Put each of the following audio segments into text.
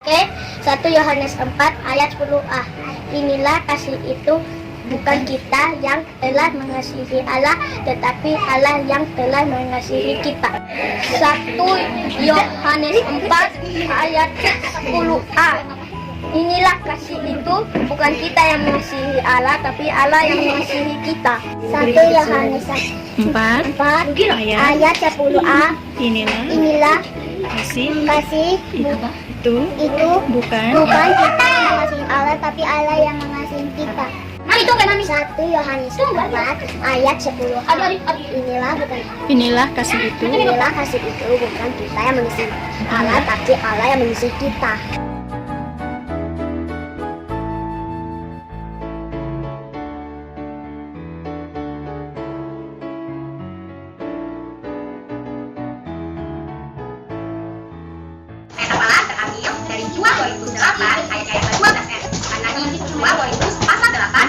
Oke, 1 Yohanes 4 ayat 10a. Inilah kasih itu, bukan kita yang telah mengasihi Allah, tetapi Allah yang telah mengasihi kita. 1 Yohanes 4 ayat 10a. Inilah kasih itu, bukan kita yang mengasihi Allah, tapi Allah yang mengasihi kita. 1 Yohanes 4 ayat 10a. Inilah kasih itu bukan kita yang mengasihi Allah, tapi Allah yang mengasihi kita. Nah, itu kan 1 Yohanes 4 ayat 10. Inilah kasih itu bukan kita yang mengasihi Allah, tapi Allah yang mengasihi kita. Dari 2 Korintus 8 ayat 12f. Karena ini 2 Korintus pasal 8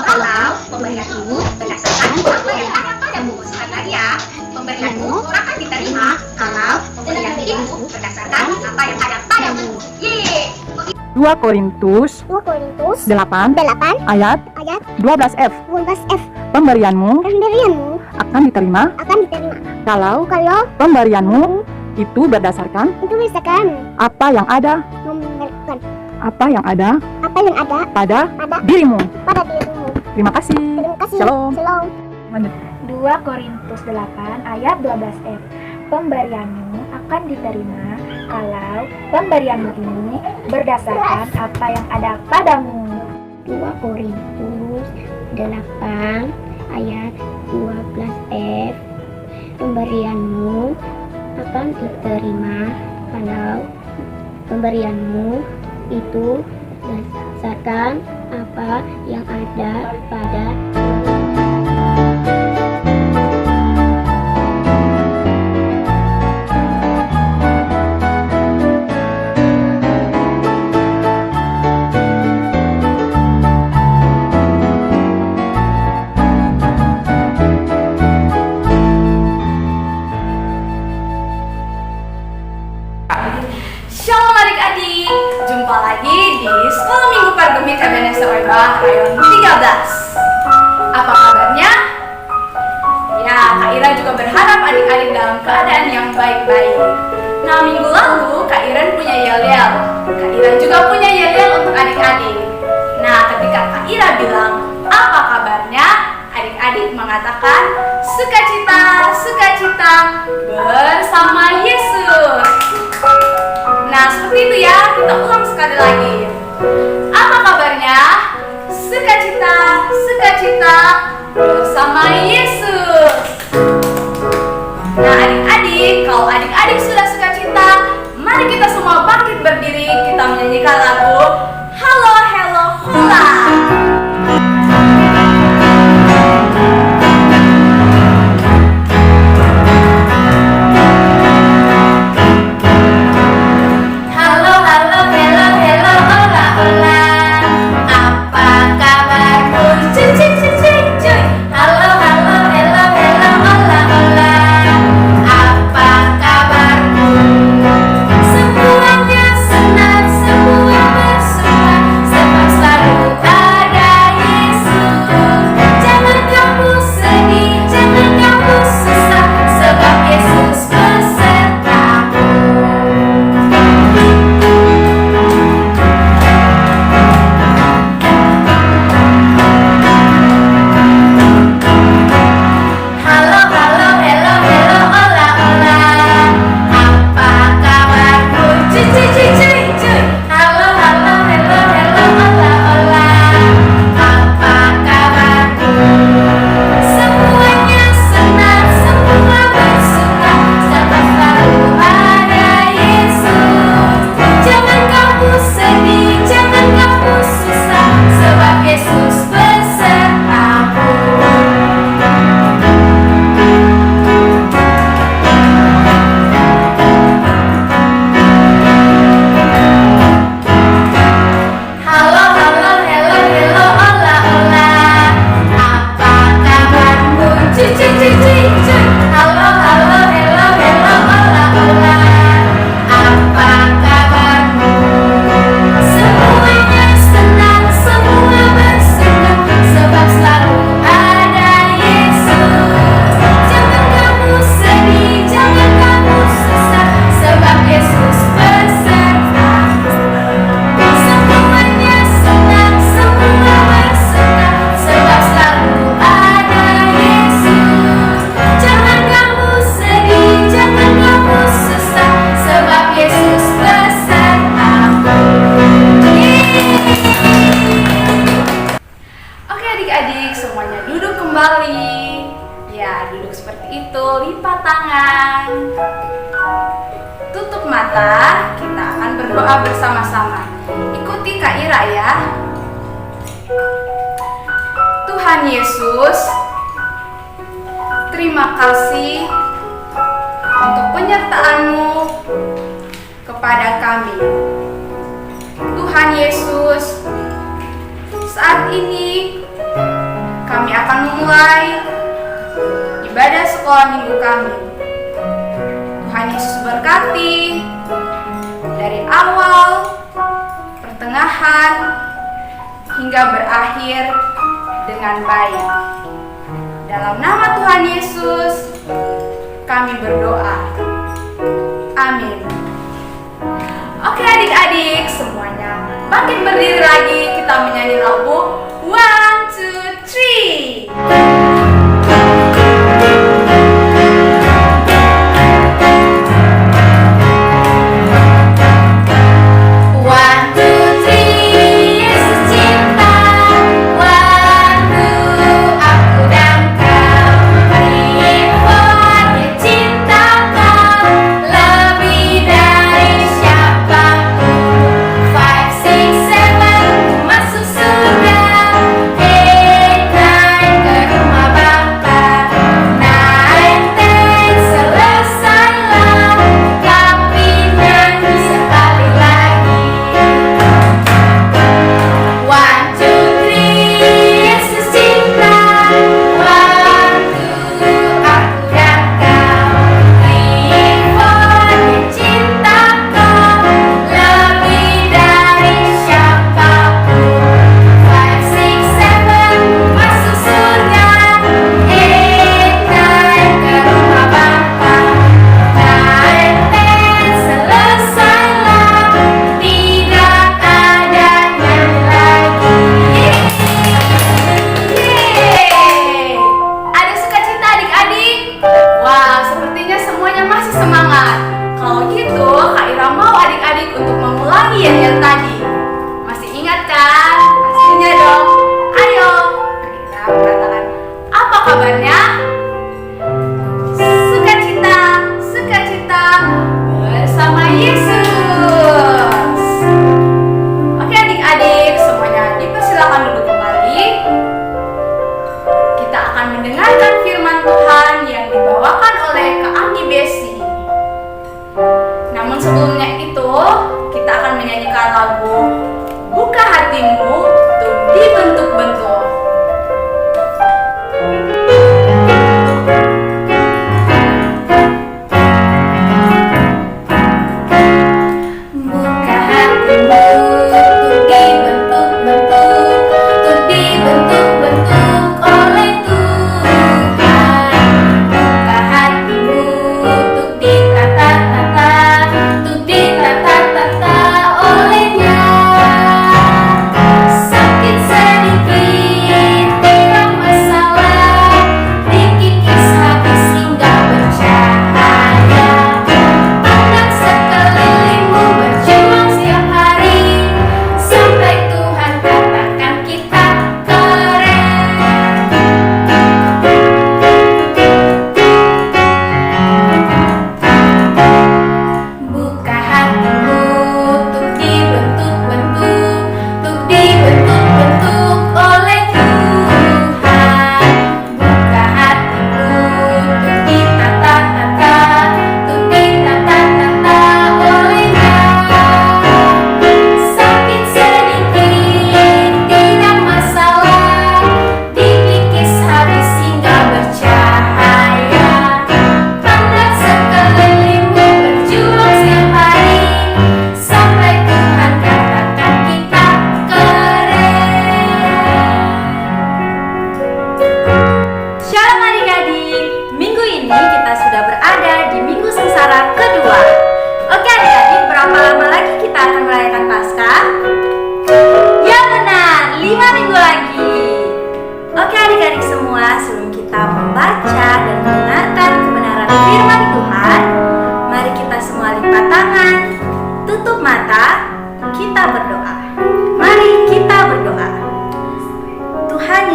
kalau pemberianmu berdasarkan apa yang ada padamu. Sebenarnya pemberianmu akan diterima kalau pemberian itu berdasarkan apa yang ada padamu. 2 Korintus 8 ayat 12f. Pemberianmu akan diterima kalau pemberianmu itu berdasarkan apa yang ada pada dirimu. Terima kasih. Shalom. 2 Korintus 8 ayat 12f. Pemberianmu akan diterima kalau pemberianmu ini berdasarkan apa yang ada padamu. 2 Korintus 8 ayat 12f. Pemberianmu akan diterima kalau pemberianmu itu berdasarkan apa yang ada pada Shalom adik-adik, jumpa lagi di Sekolah Minggu Pargemit Ebenezer Oiba Rayon 13. Apa kabarnya? Ya, Kak Ira juga berharap adik-adik dalam keadaan yang baik-baik. Nah, minggu lalu Kak Iren punya yel-yel. Kak Ira juga punya yel-yel untuk adik-adik. Nah, ketika Kak Ira bilang, apa kabarnya? Adik-adik mengatakan, sukacita, sukacita bersama Yesus. Nah, seperti itu ya, kita ulang sekali lagi. Apa kabarnya? Sukacita, sukacita bersama Yesus. Nah, adik-adik, kalau adik-adik sudah sukacita, mari kita semua bangkit berdiri, kita menyanyikan lagu Halo, Hello, Hola. Halo, bersama-sama. Ikuti Kak Ira ya. Tuhan Yesus, terima kasih untuk penyertaan-Mu kepada kami. Tuhan Yesus, saat ini kami akan memulai ibadah sekolah minggu kami. Tuhan Yesus berkati dari awal, pertengahan, hingga berakhir dengan baik. Dalam nama Tuhan Yesus, kami berdoa. Amin. Oke adik-adik semuanya, bangkit berdiri lagi, kita menyanyi lagu 1, 2, 3.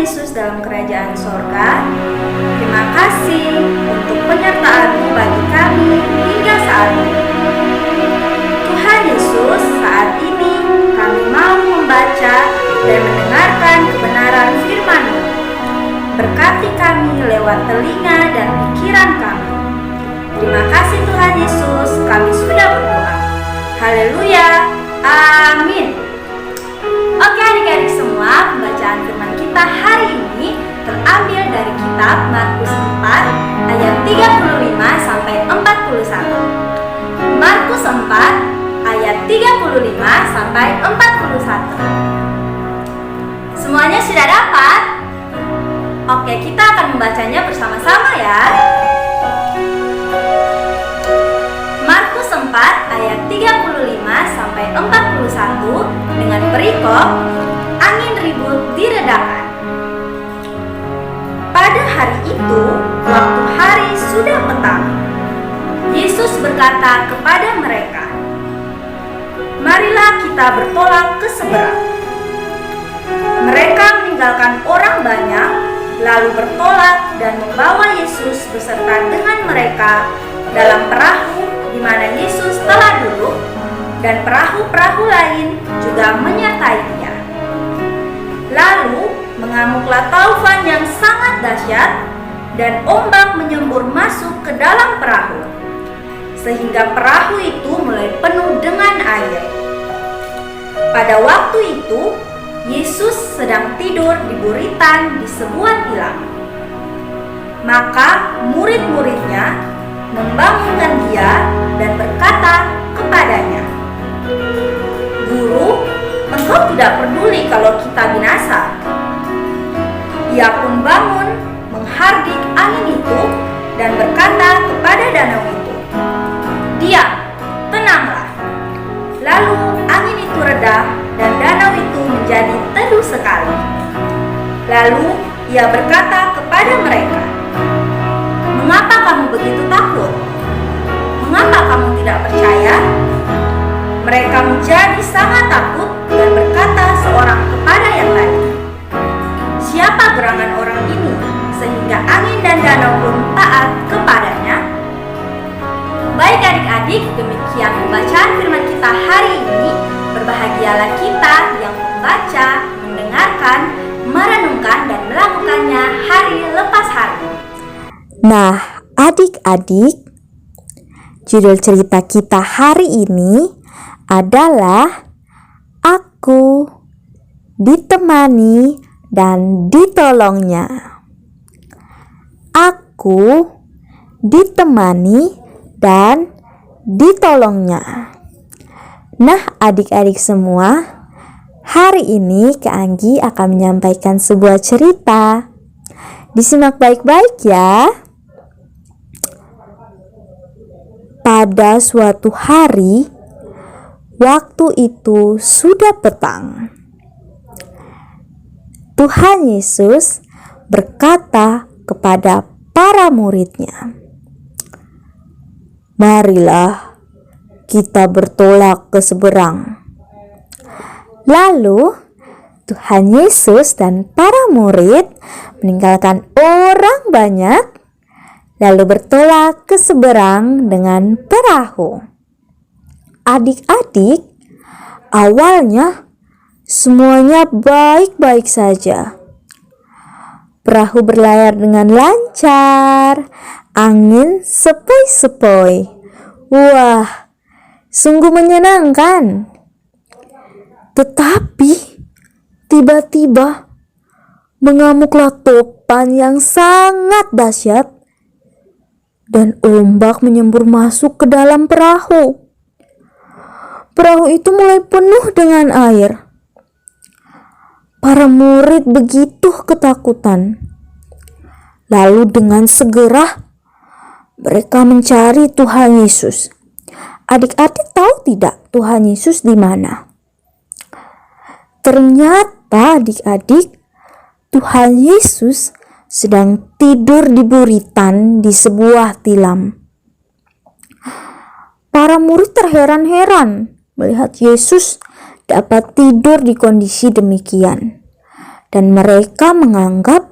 Yesus dalam kerajaan sorga. Terima kasih untuk penyertaan-Mu bagi kami hingga saat ini. Tuhan Yesus, saat berkati kami lewat telinga dan pikiran kami. Terima kasih Tuhan Yesus, kami sudah berdoa. Haleluya, amin. Oke adik-adik semua, pembacaan firman kita hari ini terambil dari kitab Markus 4 ayat 35 sampai 41. Markus 4 ayat 35 sampai 41. Semuanya sudah dapat? Oke, kita akan membacanya bersama-sama ya. Markus 4 ayat 35 sampai 41 dengan perikop angin ribut diredakan. Pada hari itu, waktu hari sudah petang, Yesus berkata kepada mereka, "Marilah kita bertolak ke seberang." Mereka meninggalkan orang banyak, lalu bertolak dan membawa Yesus beserta dengan mereka dalam perahu di mana Yesus telah duduk, dan perahu-perahu lain juga menyertai Dia. Lalu mengamuklah taufan yang sangat dahsyat, dan ombak menyembur masuk ke dalam perahu, sehingga perahu itu mulai penuh dengan air. Pada waktu itu, Yesus sedang tidur di buritan di sebuah tilam. Maka murid-muridnya membangunkan Dia dan berkata kepadanya, "Guru, Engkau tidak peduli kalau kita binasa." Ia pun bangun, menghardik angin itu, dan berkata kepada danau itu, "Diam, tenanglah." Lalu angin itu reda dan danau itu menjadi teduh sekali. Lalu Ia berkata kepada mereka, "Mengapa kamu begitu takut? Mengapa kamu tidak percaya?" Mereka menjadi sangat takut dan berkata seorang kepada yang lain, "Siapa gerangan orang ini sehingga angin dan danau pun taat kepadanya?" Baik adik-adik, demikian pembacaan firman kita hari ini. Berbahagialah kita yang membaca, mendengarkan, merenungkan, dan melakukannya hari lepas hari. Nah, adik-adik, judul cerita kita hari ini adalah Aku Ditemani dan Ditolongnya. Aku ditemani dan ditolongnya. Nah, adik-adik semua, hari ini Kak Anggi akan menyampaikan sebuah cerita. Disimak baik-baik ya. Pada suatu hari, waktu itu sudah petang. Tuhan Yesus berkata kepada para muridnya, "Marilah kita bertolak ke seberang." Lalu Tuhan Yesus dan para murid meninggalkan orang banyak, lalu bertolak ke seberang dengan perahu. Adik-adik, awalnya semuanya baik-baik saja. Perahu berlayar dengan lancar, angin sepoi-sepoi. Wah, sungguh menyenangkan. Tetapi tiba-tiba mengamuklah topan yang sangat dahsyat, dan ombak menyembur masuk ke dalam perahu. Perahu itu mulai penuh dengan air. Para murid begitu ketakutan. Lalu dengan segera mereka mencari Tuhan Yesus. Adik-adik tahu tidak Tuhan Yesus di mana? Ternyata adik-adik, Tuhan Yesus sedang tidur di buritan di sebuah tilam. Para murid terheran-heran melihat Yesus dapat tidur di kondisi demikian, dan mereka menganggap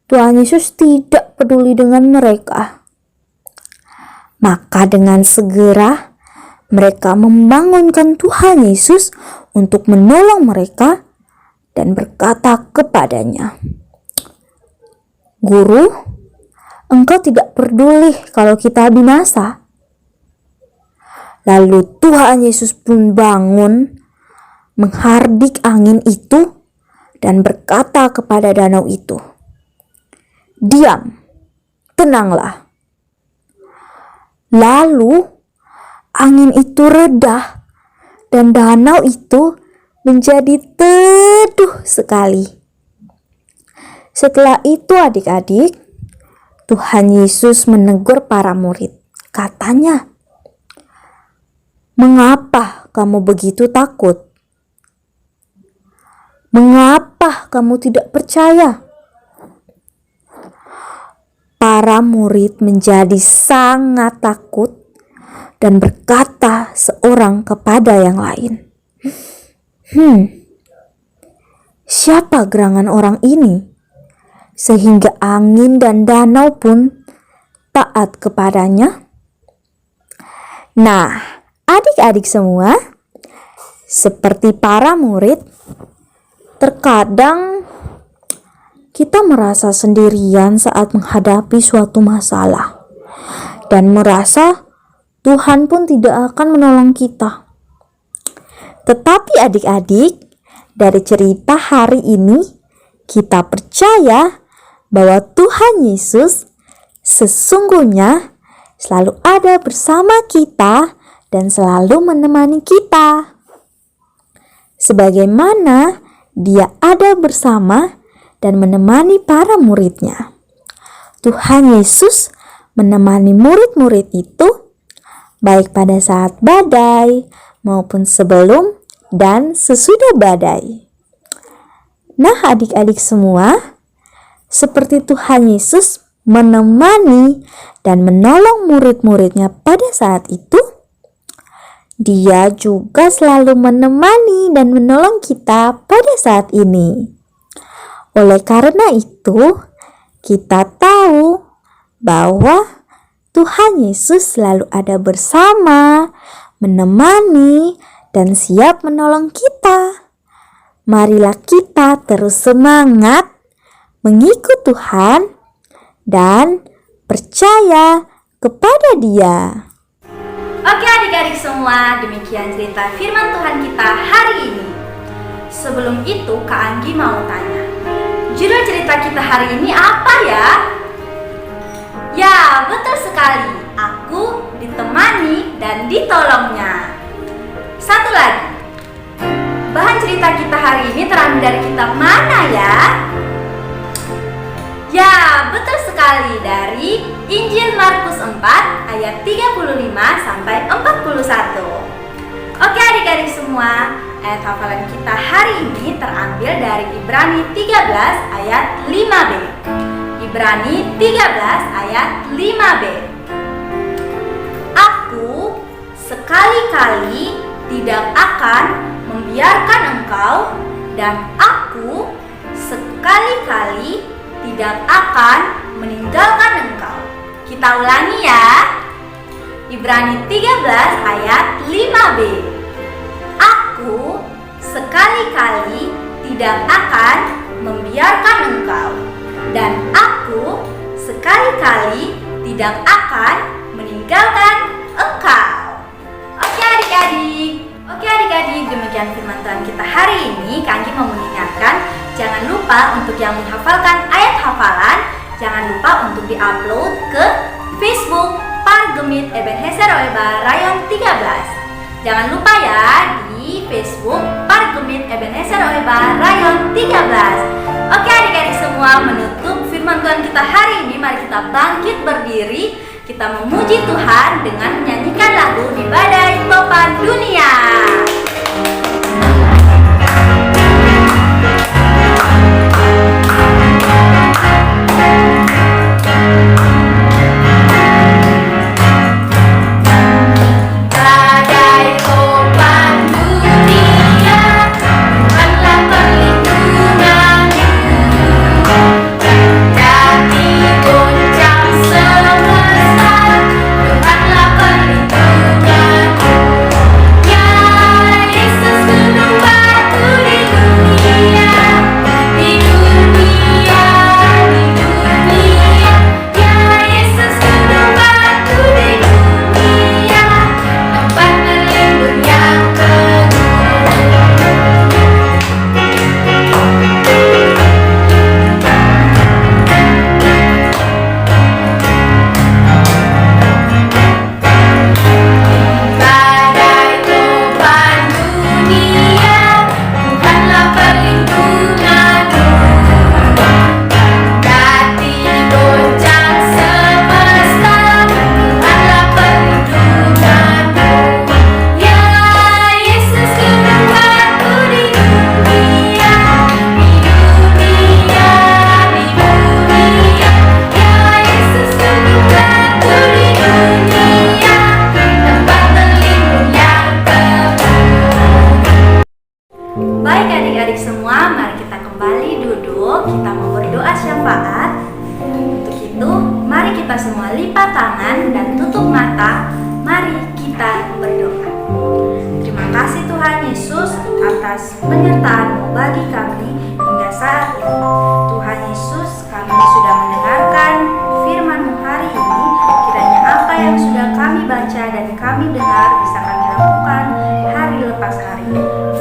Tuhan Yesus tidak peduli dengan mereka. Maka dengan segera mereka membangunkan Tuhan Yesus untuk menolong mereka dan berkata kepadanya, Guru, engkau tidak peduli kalau kita binasa. Lalu Tuhan Yesus pun bangun, menghardik angin itu dan berkata kepada danau itu, "Diam, tenanglah." Lalu angin itu reda dan danau itu menjadi teduh sekali. Setelah itu adik-adik, Tuhan Yesus menegur para murid. Katanya, "Mengapa kamu begitu takut? Mengapa kamu tidak percaya?" Para murid menjadi sangat takut dan berkata seorang kepada yang lain, "Siapa gerangan orang ini sehingga angin dan danau pun taat kepadanya?" Nah, adik-adik semua, seperti para murid, terkadang kita merasa sendirian saat menghadapi suatu masalah dan merasa Tuhan pun tidak akan menolong kita. Tetapi adik-adik, dari cerita hari ini kita percaya bahwa Tuhan Yesus sesungguhnya selalu ada bersama kita dan selalu menemani kita. Sebagaimana Dia ada bersama dan menemani para muridnya. Tuhan Yesus menemani murid-murid itu baik pada saat badai maupun sebelum dan sesudah badai. Nah, adik-adik semua, seperti Tuhan Yesus menemani dan menolong murid-muridnya pada saat itu, Dia juga selalu menemani dan menolong kita pada saat ini. Oleh karena itu, kita tahu bahwa Tuhan Yesus selalu ada bersama, menemani, dan siap menolong kita. Marilah kita terus semangat mengikut Tuhan dan percaya kepada Dia. Oke adik-adik semua, demikian cerita firman Tuhan kita hari ini. Sebelum itu Kak Anggi mau tanya, judul cerita kita hari ini apa ya? Ya, betul sekali. Aku ditemani dan ditolongnya. Satu lagi. Bahan cerita kita hari ini terambil dari kitab mana ya? Ya, betul sekali, dari Injil Markus 4 ayat 35 sampai 41. Oke adik-adik semua, ayat hafalan kita hari ini terambil dari Ibrani 13 ayat 5b. Ibrani 13 ayat 5b. Aku sekali-kali tidak akan membiarkan engkau, dan aku sekali-kali tidak akan meninggalkan engkau. Kita ulangi ya. Ibrani 13 ayat 5b. Aku sekali-kali tidak akan membiarkan engkau, dan aku sekali-kali tidak akan meninggalkan engkau. Oke adik-adik, demikian firman Tuhan kita hari ini. Kak Anggi mau mengingatkan, jangan lupa untuk yang menghafalkan ayat hafalan, jangan lupa untuk diupload ke Facebook Pargemit Ebenezer Oeba Rayon 13. Jangan lupa ya, di Facebook Pargemit Ebenezer Oeba Rayon 13. Oke adik-adik semua, menutup firman Tuhan kita hari ini, mari kita bangkit berdiri. Kita memuji Tuhan dengan menyanyikan lagu Di Badai Topan Dunia. Tuhanlah perlindunganku, Baik adik-adik semua, mari kita kembali duduk. Kita mau berdoa syafaat. Untuk itu, mari kita semua lipat tangan dan tutup mata. Mari kita berdoa. Terima kasih Tuhan Yesus atas penyertaan-Mu bagi kami hingga saat ini. Tuhan Yesus, kami sudah mendengarkan firman-Mu hari ini. Kiranya apa yang sudah kami baca dan kami dengar bisa kami lakukan hari lepas hari.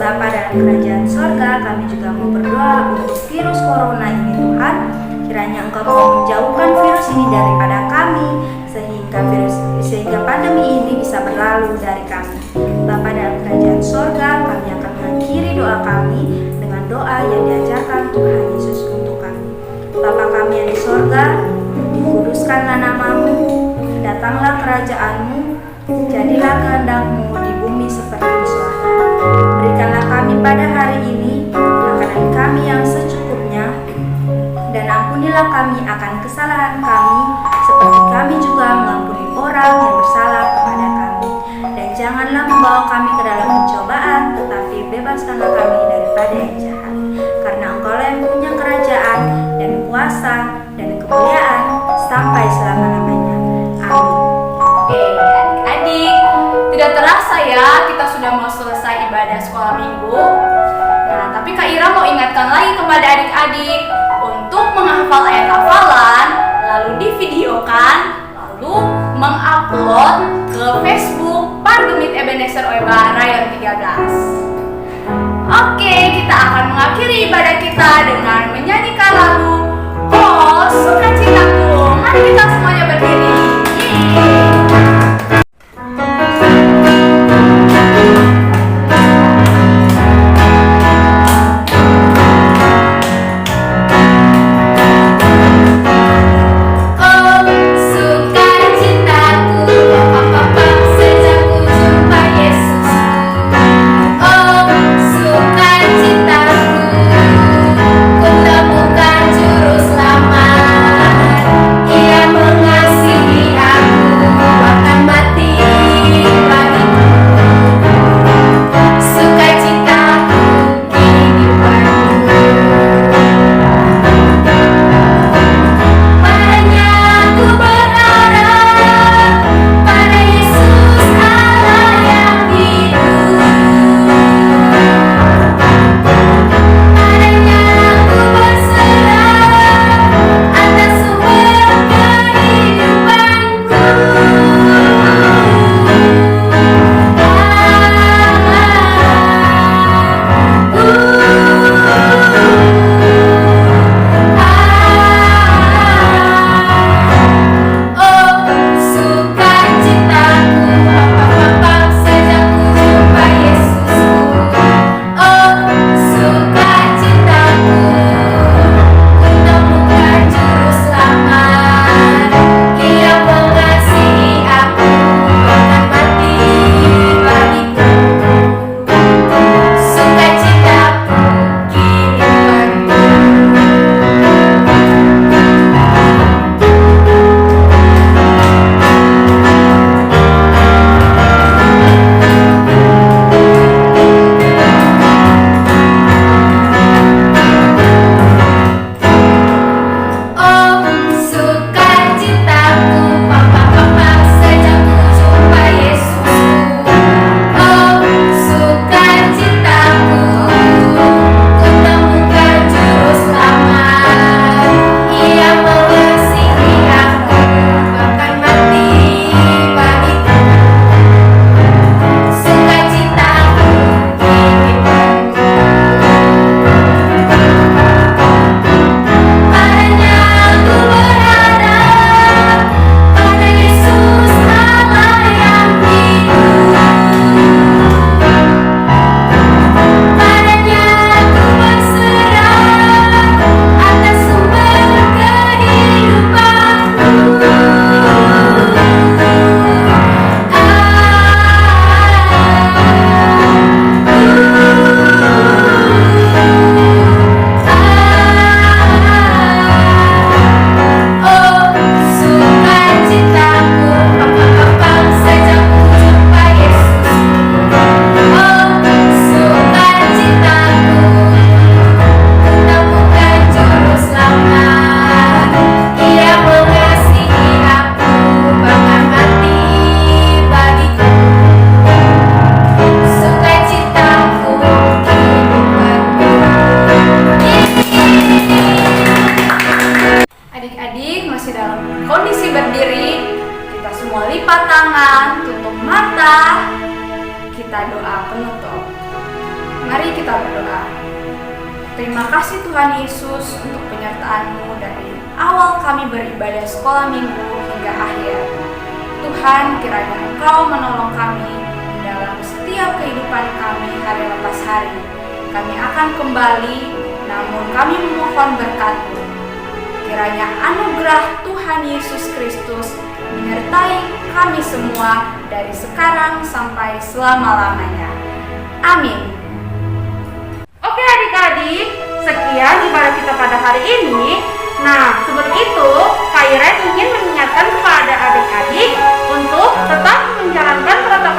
Bapa dalam kerajaan sorga, kami juga mau berdoa untuk virus corona ini Tuhan. Kiranya Engkau mau menjauhkan virus ini daripada kami, sehingga pandemi ini bisa berlalu dari kami. Bapa dalam kerajaan sorga, kami akan mengakhiri doa kami dengan doa yang diajarkan Tuhan Yesus untuk kami. Bapa kami yang di sorga, dikuduskanlah nama-Mu, datanglah kerajaan-Mu, jadilah kehendak-Mu di bumi seperti di sorga. Berikanlah kami pada hari ini makanan kami yang secukupnya, dan ampunilah kami akan kesalahan kami, seperti kami juga mengampuni orang yang bersalah kepada kami. Dan janganlah membawa kami ke dalam pencobaan, tetapi bebaskanlah kami daripada yang jahat. Karena Engkau yang punya kerajaan dan kuasa dan kemuliaan sampai selama-lamanya. Amin. Oke, adik-adik, tidak terasa ya kita sudah mau selesai ibadah sekolah minggu. Nah, tapi Kak Ira mau ingatkan lagi kepada adik-adik untuk menghafal ayat hafalan, lalu divideokan, lalu mengupload ke Facebook Pargemit Ebenezer Oeba Rayon 13. Oke, kita akan mengakhiri ibadah kita dengan menyanyikan lagu Oh Sukacitaku. Mari kita semuanya berdiri. Yeay. Ia Mari kita berdoa. Terima kasih Tuhan Yesus untuk penyertaan-Mu dari awal kami beribadah sekolah minggu hingga akhir. Tuhan, kiranya Engkau menolong kami dalam setiap kehidupan kami hari lepas hari. Kami akan kembali, namun kami memohon berkat-Mu. Kiranya anugerah Tuhan Yesus Kristus menyertai kami semua dari sekarang sampai selama-lamanya. Amin. Oke adik-adik, sekian ibadah kita pada hari ini. Nah, sebelum itu, Kak Iren ingin mengingatkan kepada adik-adik untuk tetap menjalankan protokol